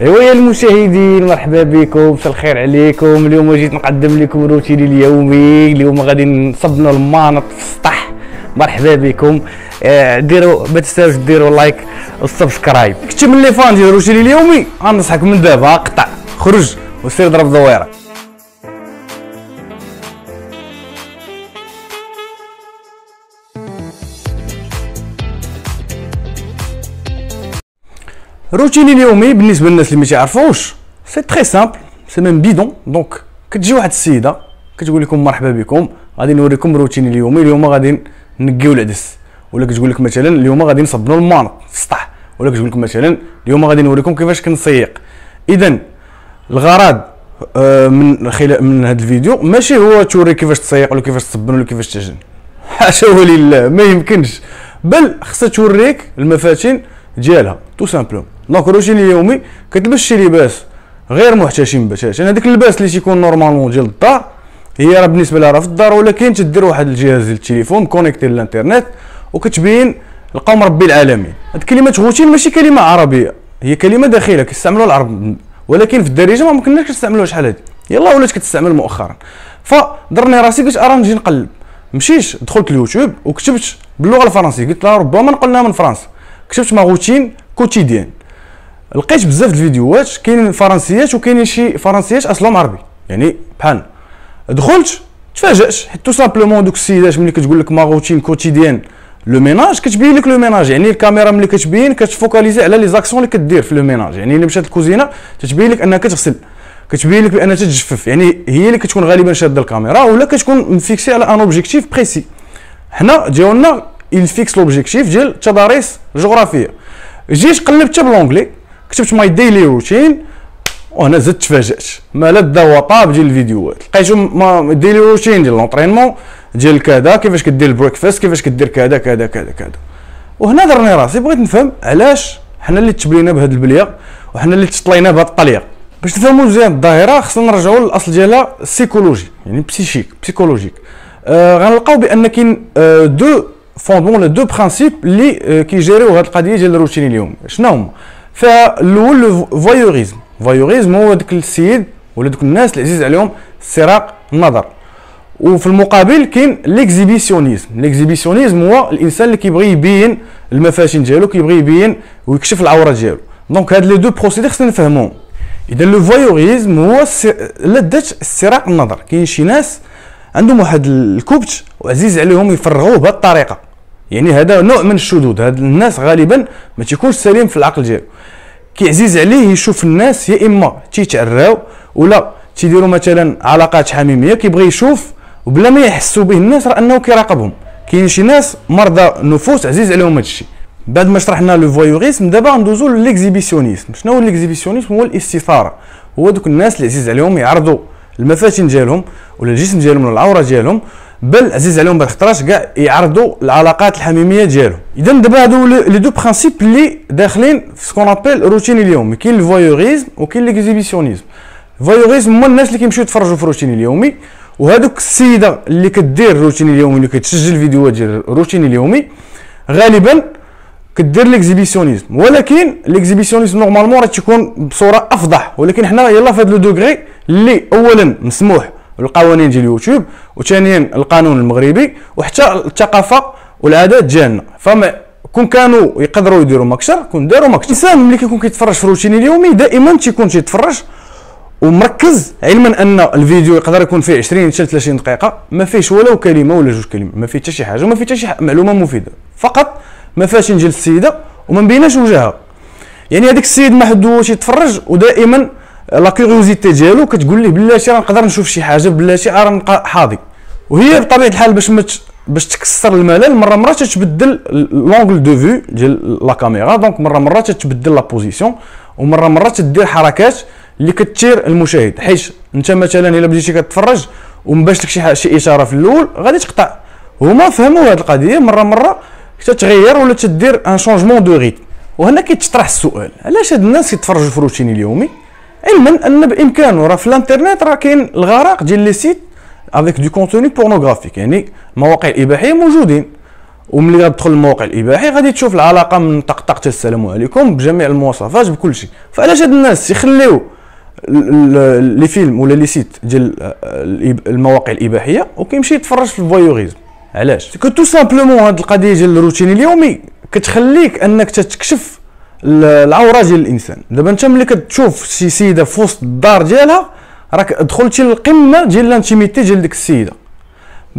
ايوا يا المشاهدين، مرحبا بكم، مساء الخير عليكم. اليوم جيت نقدم لكم روتيني اليومي. اليوم غادي نصبنوا المانط في السطح. مرحبا بكم. ديروا ما تنساوش ديروا لايك والسبسكرايب. كنت من لي فان ديال روتيني اليومي، غنصحك من دابا قطع خرج وسير ضرب دويره. روتيني اليومي بالنسبه للناس اللي ما تعرفوش سي تري سامبل، سي ميم بيدون. دونك كتجي واحد السيده كتقول لكم مرحبا بكم، غادي نوريكم روتيني اليومي. اليوم غادي نقيو العدس، ولا كتقول لك مثلا اليوم غادي نصبنوا المانط في السطح، ولا كتقول لكم مثلا اليوم غادي نوريكم كيفاش كنسيق. اذا الغرض من هذا الفيديو ماشي هو توري كيفاش تسيق ولا كيفاش تصبن ولا كيفاش تعجن، حاشا ولله، ما يمكنش. بل خصها توريك المفاتن ديالها تو سامبلوم. دونك روتيني اليومي كتلبس شي لباس غير محتشم بتاتا. هذاك اللباس اللي تيكون نورمالمون ديال الدار، هي راه بالنسبه لها راه في الدار، ولكن تدير واحد الجهاز ديال التليفون كونيكتي للانترنت وكتبين القوم ربي العالمين. هاد كلمه روتين ماشي كلمه عربيه، هي كلمه داخليه كيستعملوها العرب، ولكن في الدارجه ما ممكنناش كنستعملوها شحال هادي، يلاه ولات كتستعمل مؤخرا. فضرني راسي قلت ارا نجي نقلب، مشيت دخلت اليوتيوب وكتبت باللغه الفرنسيه، قلت لها ربما نقلناها من فرنسا. كتبت ما روتين كوتيديان، لقيت بزاف د الفيديوهات كاينين فرنسيات وكاينين شي فرنسيات اصلهم عربي، يعني بحال دخلت تفاجات حيت تو سامبلومون دوك السيدات ملي كتقول لك ما روتين كوتيديان لو ميناج كتبين لك لو ميناج، يعني الكاميرا ملي كتبين كتفوكاليزي على لي زاكسيون اللي كدير في لو ميناج. يعني اللي مشات الكوزينه تتبين لك انها كتغسل، كتبين لك بانها تتجفف، يعني هي اللي كتكون غالبا شاده الكاميرا ولا كتكون مفيكسي على ان اوبجيكتيف بريسي. حنا ديالنا الفيكس لوبجيكتيف ديال التضاريس الجغرافيه. جيت قلبت بالونجلي كتبت ماي ديلي روتين، وهنا زدت تفاجات ما لا دا وطاب ديال الفيديوهات. لقيتهم ديلي روتين ديال لونطرينمون ديال كذا، كيفاش كدير البريكفاست، كيفاش كدير كذا كذا كذا كذا. وهنا درني راسي بغيت نفهم علاش حنا اللي تبلينا بهذا البليه وحنا اللي تطلينا بهذه الطليه. باش تفهموا مزيان الظاهره خصنا نرجعوا للاصل ديالها السيكولوجي، يعني بسيكولوجيك. غنلقاو بان كاين دو فوندمون ولا دو برانسيب اللي كيجيريو هذه القضيه ديال الروتين اليومي. شنو هما؟ فالاول لو فويوريزم. فويوريزم هو داك السيد ولا دوك الناس اللي عزيز عليهم استراق النظر. وفي المقابل كاين ليكزيبيسيونيزم. ليكزيبيسيونيزم هو الانسان اللي كيبغي يبين المفاتن ديالو، كيبغي يبين ويكشف العوره ديالو. دونك هاد لي دو بروسيدي خصنا نفهموهم. اذا لو فويوريزم هو لذة استراق النظر. كاين شي ناس عندهم واحد الكبت وعزيز عليهم يفرغوه بهذه الطريقه، يعني هذا نوع من الشذوذ. هاد الناس غالبا ما تيكونش سليم في العقل ديالو، كيعزيز عليه يشوف الناس يا اما تيتعراو ولا تيديروا مثلا علاقات حميميه، كيبغي يشوف وبلا ما يحسوا به الناس راه انه كيراقبهم. كاين شي ناس مرضى نفوس عزيز عليهم هذا الشيء. بعد ما شرحنا لو فويوريزم دابا ندوزو للاكزيبيسيونيزم. شنو هو الاكزيبيسيونيزم؟ هو الاستثاره. هو دوك الناس اللي عزيز عليهم يعرضوا المفاتن ديالهم ولا الجسم ديالهم ولا العوره ديالهم، بل عزيز عليهم بعض الخطرات كاع يعرضوا العلاقات الحميميه ديالهم. اذا دابا هادو لي دو برانسيب اللي داخلين في سكون ابل روتين اليومي. كاين الفويوريزم وكاين الاكزيبيسيونيزم. الفويوريزم هما الناس اللي كيمشيو يتفرجوا في روتين اليومي، وهذوك السيده اللي كدير الروتين اليومي اللي كتسجل فيديوهات ديال الروتين اليومي غالبا كدير ليكزيبيسيونيزم. ولكن ليكزيبيسيونيزم نورمالمون راه تيكون بصوره افضح، ولكن حنا يلاه في هذا لو دوغري اللي اولا مسموح بالقوانين ديال اليوتيوب، وثانيا القانون المغربي، وحتى الثقافه والعادات ديالنا. فما كون كانوا يقدروا يديروا مكشر كون داروا مكشر. الانسان ملي كيكون كيتفرج في روتين اليومي دائما تيكون تيتفرج ومركز، علما ان الفيديو يقدر يكون فيه 20 حتى 30 دقيقه ما فيهش ولا كلمه ولا جوج كلمات، ما فيه حتى شي حاجه وما فيه حتى شي معلومه مفيده، فقط مفاتن ديال السيده وما مبيناش وجهها. يعني هذاك السيد محدود يتفرج ودائما لا كيوريوزيتي ديالو كتقول ليه بلاتي راه نقدر نشوف شي حاجه، بلاتي راه نبقى حاضي. وهي بطبيعه الحال باش تكسر الملل مره تتبدل لونغل دو فيو ديال لا كاميرا. دونك مره تتبدل لا بوزيسيون، ومره تدير حركات اللي كتثير المشاهد. حيت انت مثلا الا بديتي كتفرج ومباش لك شي اشاره في الاول غادي تقطع. هما فهموا هذه القضيه، مره تتغير ولا تدير ان شونجمون دو ريتم. وهنا كيتطرح السؤال، علاش هاد الناس كيتفرجوا في روتين اليومي علما ان بامكانه راه في الانترنت راه كاين الغرق ديال لي سيت افيك دو كونتوني بورنوغرافيك، يعني مواقع اباحيه موجودين. وملي غتدخل الموقع الاباحي غادي تشوف العلاقه من طق حتى السلام عليكم بجميع المواصفات بكل شيء. فعلاش هاد الناس يخليو لي فيلم ولا لي سيت ديال المواقع الاباحيه وكيمشي يتفرج في الفويوريزم؟ علاش؟ تو سامبلومون هاد القضيه ديال الروتين اليومي كتخليك انك تكشف العوره ديال الانسان. دابا انت ملي كتشوف شي سيده في وسط الدار ديالها راك دخلتي للقمه ديال الانتيميتي ديال ديك السيده،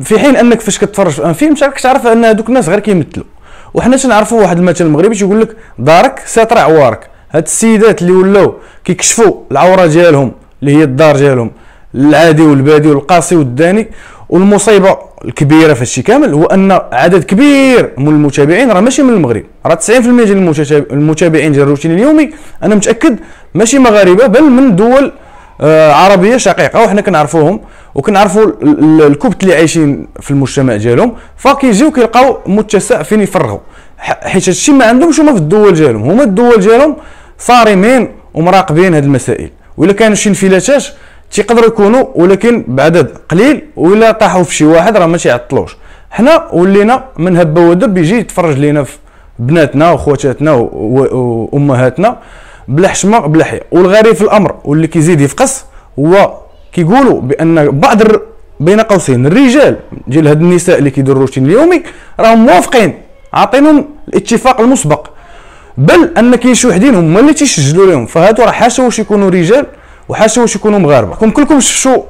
في حين انك فاش كتفرج في ان فيلم راك تعرف ان هذوك الناس غير كيمثلوا. وحنا تنعرفوا واحد المثل مغربي تيقول لك دارك ساتر عوارك. هاد السيدات اللي ولاو كيكشفوا العوره ديالهم اللي هي الدار ديالهم، العادي والبادي والقاسي والداني، والمصيبه الكبيره في هادشي كامل هو ان عدد كبير من المتابعين راه ماشي من المغرب، راه 90% ديال المتابعين ديال الروتين اليومي انا متاكد ماشي مغاربه بل من دول عربيه شقيقه، وحنا كنعرفوهم وكنعرفوا الكبت اللي عايشين في المجتمع ديالهم، فكيجيو كيلقاو متسع فين يفرغوا، حيت هادشي ما عندهمش هما في الدول ديالهم. هما الدول ديالهم صارمين ومراقبين هاد المسائل، وإلا كانوا شي انفلاتات تيقدروا يكونوا ولكن بعدد قليل، وإلا طاحوا في شي واحد راه ما تيعطلوش. حنا ولينا من هبه ودب يجي يتفرج لينا في بناتنا وخواتاتنا وامهاتنا بلا حشمه بلا حياء. والغريب في الامر واللي كيزيد يفقس هو كيقولوا بان بعض بين قوسين الرجال ديال هاد النساء اللي كيديروا الروتين اليومي راهم موافقين، عاطينهم الاتفاق المسبق، بل ان كاين شي وحدين هما اللي تيسجلوا لهم. فهادو راه حاشا واش يكونوا رجال وحاشا واش يكونوا مغاربه. كلكم شفتوا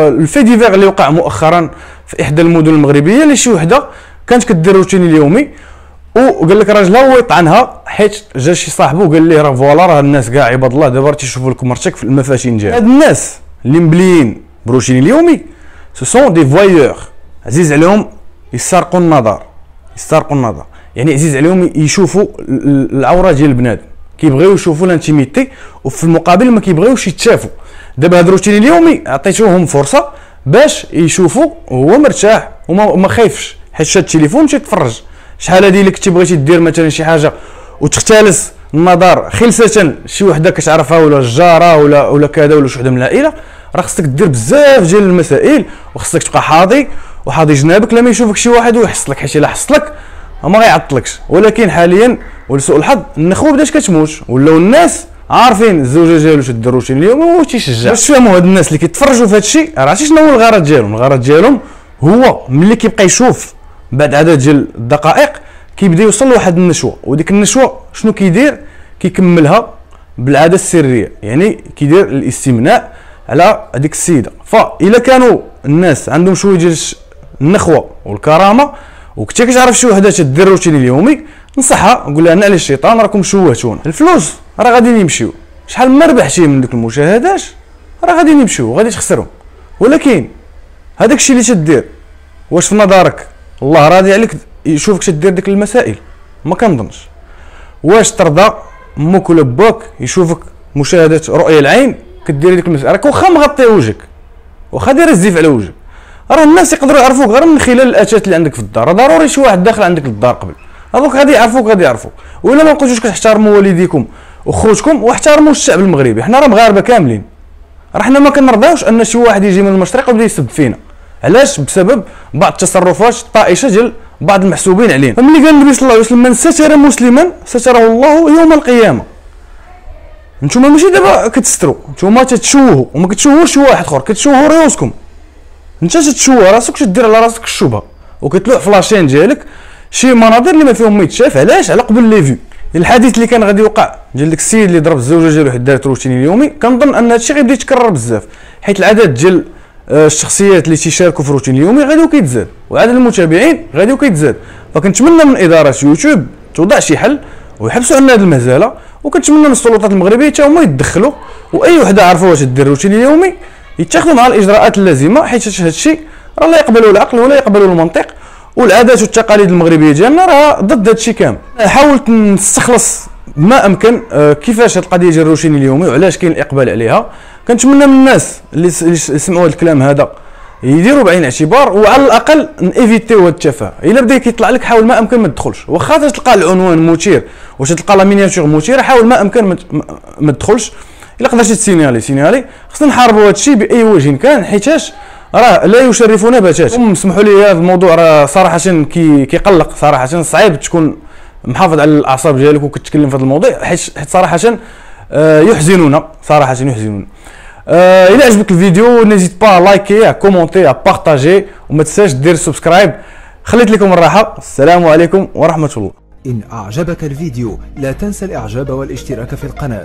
الفي ديفير اللي وقع مؤخرا في احدى المدن المغربيه اللي شي وحده كانت كدير الروتين اليومي وقال لك راجلها هو يطعنها حيت جا شي صاحبه وقال ليه راه فوالا راه الناس كاع عباد الله دابا تيشوفوا لك مرتك في المفاتن ديالك. هاد الناس اللي مبليين بروتين اليومي سو سون دي فوايور، عزيز عليهم يسرقوا النظر، يعني عزيز عليهم يشوفوا العوره ديال البنات، كيبغيو يشوفوا الانتيميتي وفي المقابل ما كيبغيوش يتشافوا. دابا هاد الروتين اليومي عطيتوهم فرصه باش يشوفوا وهو مرتاح وما خايفش، حيت شاد التليفون مشى يتفرج. شحال هادي اللي كنتي بغيتي دير مثلا شي حاجه وتختلس النظر خلسه شي وحده كتعرفها ولا الجاره ولا كذا ولا شي وحده من العائله، راه خصك دير بزاف ديال المسائل وخصك تبقى حاضي وحاضي جنابك لما يشوفك شي واحد ويحصلك، حيت الا حصلك ما غيعطلكش. ولكن حاليا ولسوء الحظ النخوه بدات كتموت، ولاو الناس عارفين الزوجه ديالو تدير الروتين اليومي وهو تيشجع. باش تفهموا هاد الناس اللي كيتفرجوا في هادشي راه عرفتي شنو هو الغرض ديالهم؟ الغرض ديالهم هو ملي كيبقى يشوف بعد عدد ديال الدقائق كيبدا يوصل لواحد النشوه، وديك النشوه شنو كيدير؟ كيكملها بالعاده السريه، يعني كيدير الاستمناء على هذيك السيده. فاذا كانوا الناس عندهم شويه ديال النخوه والكرامه وكنتي كتعرف شي وحده تدير الروتين اليومي، نصحها نقول لها على الشيطان راكم شوهتونا، الفلوس راه غاديين يمشيو، شحال ما ربحتي من ديك المشاهدات راه غاديين يمشيو غادي تخسرهم. ولكن هذاك الشيء اللي تدير واش في نظرك الله راضي عليك يشوفك تدير ديك المسائل؟ ما كنظنش. واش ترضى امك ولا باك يشوفك مشاهده رؤيه العين كديري ديك المسائل؟ راك واخا مغطي وجهك واخا داير الزيف على وجهك، راه الناس يقدروا يعرفوك غير من خلال الاتات اللي عندك في الدار. ضروري شي واحد داخل عندك للدار قبل هذوك غادي يعرفوك. ولا ما بقيتوش كتحترموا والديكم وخوتكم واحترموا الشعب المغربي. حنا راه مغاربه كاملين، راه حنا ما كنرضاوش ان شي واحد يجي من المشرق ويبدا يسب فينا. علاش؟ بسبب بعض التصرفات الطائشه ديال بعض المحسوبين علينا. فملي قال النبي صلى الله عليه وسلم من ستر مسلما ستره الله يوم القيامه، نتوما ماشي دابا كتستروا، نتوما تتشوهوا وما كتشوهوش شي واحد اخر، كتشوهوا راسكم. انت تتشوه راسك تدير على راسك الشبهه وكتلوح في لاشين ديالك شي مناظر اللي ما فيهم ما يتشاف. علاش؟ على قبل لي فيو. الحديث اللي كان غادي يوقع ديال داك السيد اللي ضرب الزوجه ديالو حيت دارت روتين اليومي، كنظن ان هادشي غيبدا يتكرر بزاف، حيت العدد ديال الشخصيات اللي تيشاركوا في الروتين اليومي غادي كيتزاد وعدد المتابعين غادي كيتزاد. فكنتمنى من اداره يوتيوب توضع شي حل ويحبسوا عنا هذه المهزله، وكنتمنى من السلطات المغربيه حتى هما يتدخلوا، واي وحده عارفه واش دير الروتين اليومي يتخذوا مع الاجراءات اللازمه، حيت هذا الشيء راه لا يقبلوا العقل ولا يقبلوا المنطق، والعادات والتقاليد المغربيه ديالنا راه ضد هذا الشيء كامل. حاولت نستخلص ما امكن كيفاش هذه القضيه ديال الروتين اليومي وعلاش كاين الاقبال عليها. كنتمنى من الناس اللي سمعوا هذا الكلام هذا يديروا بعين الاعتبار، وعلى الاقل نيفيتيو هذا التفاهه. الا بدا كيطلع لك حاول ما امكن ما تدخلش، واخا تلقى العنوان مثير واش تلقى لا مينياتور مثيره حاول ما امكن ما تدخلش. الا قدرتي تسينيالي خصنا نحاربوا هذا الشيء باي وجه كان، حيتاش راه لا يشرفون بتاتا. اسمحوا لي هذا الموضوع راه صراحه كيقلق صراحه، صعيب تكون محافظ على الاعصاب ديالك وكتكلم في هذا الموضوع، حيت صراحه يحزنون صراحه يحزنون. الى عجبك الفيديو نزيد با لايكي، كومونتي، بارطاجي، وما تنساش دير سبسكرايب. خليت لكم الراحه، السلام عليكم ورحمه الله. إن أعجبك الفيديو لا تنسى الإعجاب والاشتراك في القناة.